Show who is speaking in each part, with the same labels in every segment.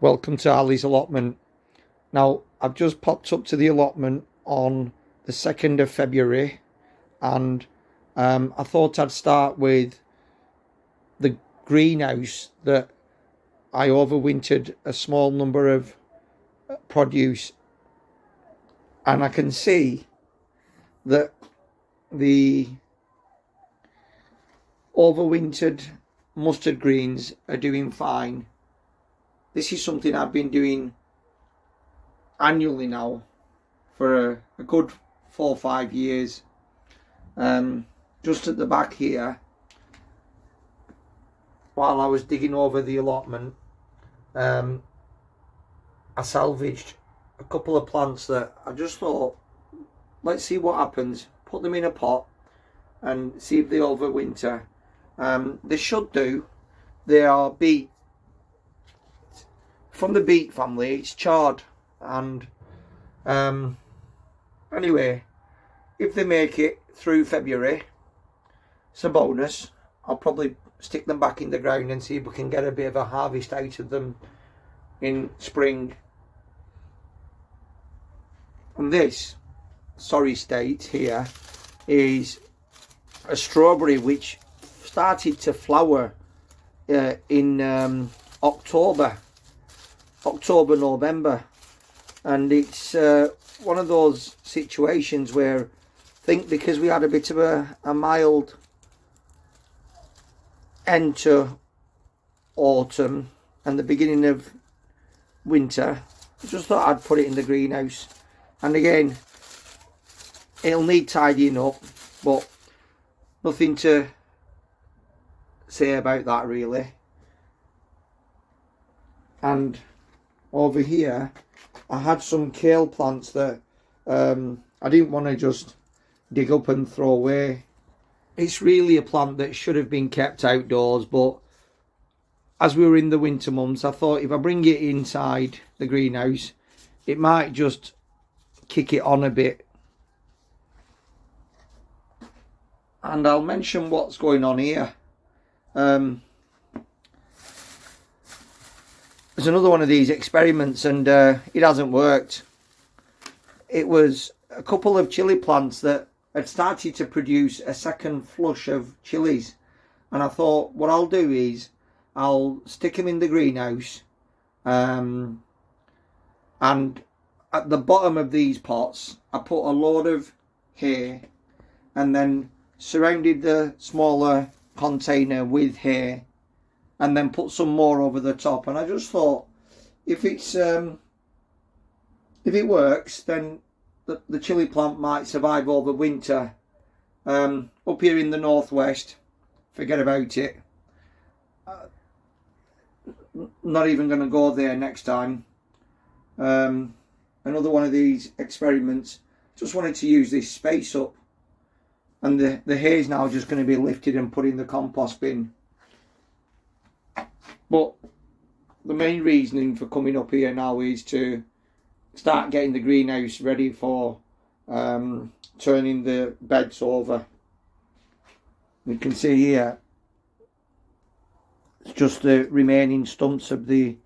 Speaker 1: Welcome to Ali's allotment. Now, I've just popped up to the allotment on the 2nd of February, and I thought I'd start with the greenhouse that I overwintered a small number of produce, and I can see that the overwintered mustard greens are doing fine. This is something I've been doing annually now for a good 4 or 5 years. Just at the back here, while I was digging over the allotment, I salvaged a couple of plants that I just thought, let's see what happens, put them in a pot and see if they overwinter. They should do. They are beet, from the beet family. It's chard, and anyway, if they make it through February, it's a bonus. I'll probably stick them back in the ground and see if we can get a bit of a harvest out of them in spring. And this sorry state here is a strawberry which started to flower in October, November, and it's one of those situations where I think because we had a bit of a mild end to autumn and the beginning of winter, I just thought I'd put it in the greenhouse. And again, it'll need tidying up, but nothing to say about that really. And over here I had some kale plants that I didn't want to just dig up and throw away. It's really a plant that should have been kept outdoors, but as we were in the winter months, I thought if I bring it inside the greenhouse, it might just kick it on a bit. And I'll mention what's going on here. There's another one of these experiments, and it hasn't worked. It was a couple of chili plants that had started to produce a second flush of chilies, and I thought what I'll do is I'll stick them in the greenhouse, and at the bottom of these pots I put a load of hay and then surrounded the smaller container with hay, and then put some more over the top. And I just thought if it works, then the chili plant might survive over winter. Up here in the northwest, forget about it. Not even going to go there next time. Another one of these experiments. Just wanted to use this space up, and the hay is now just going to be lifted and put in the compost bin. But the main reasoning for coming up here now is to start getting the greenhouse ready for turning the beds over. You can see here it's just the remaining stumps of the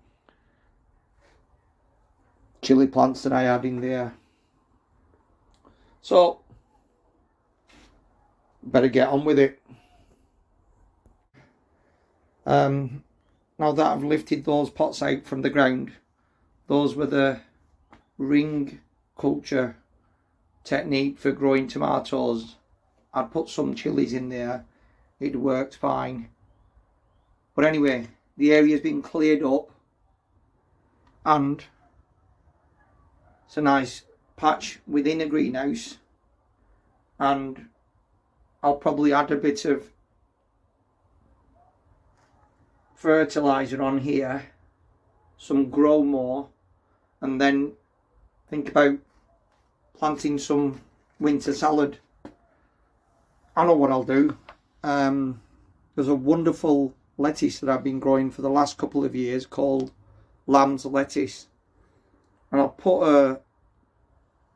Speaker 1: chili plants that I had in there. So better get on with it. Now that I've lifted those pots out from the ground, those were the ring culture technique for growing tomatoes. I'd put some chilies in there, it worked fine. But anyway, the area's been cleared up, and it's a nice patch within a greenhouse, and I'll probably add a bit of fertilizer on here, some grow more, and then think about planting some winter salad. I know what I'll do. There's a wonderful lettuce that I've been growing for the last couple of years called lamb's lettuce, and I'll put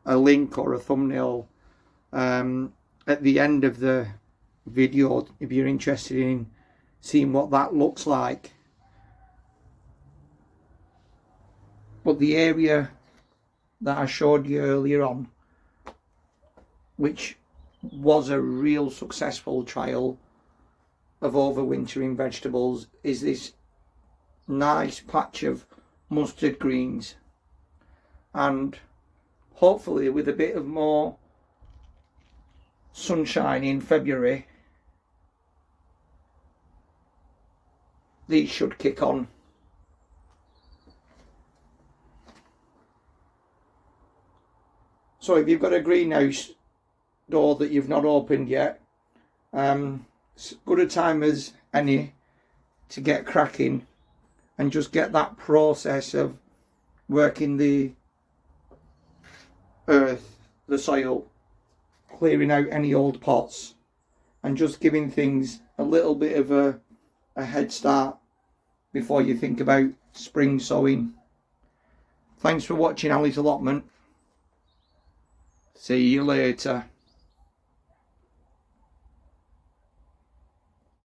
Speaker 1: a link or a thumbnail at the end of the video if you're interested in seeing what that looks like. But the area that I showed you earlier on, which was a real successful trial of overwintering vegetables, is this nice patch of mustard greens, and hopefully with a bit of more sunshine in February these should kick on. So if you've got a greenhouse door that you've not opened yet, it's good a time as any to get cracking and just get that process of working the earth, the soil, clearing out any old pots and just giving things a little bit of a head start before you think about spring sowing. Thanks for watching Ali's Allotment. See you later.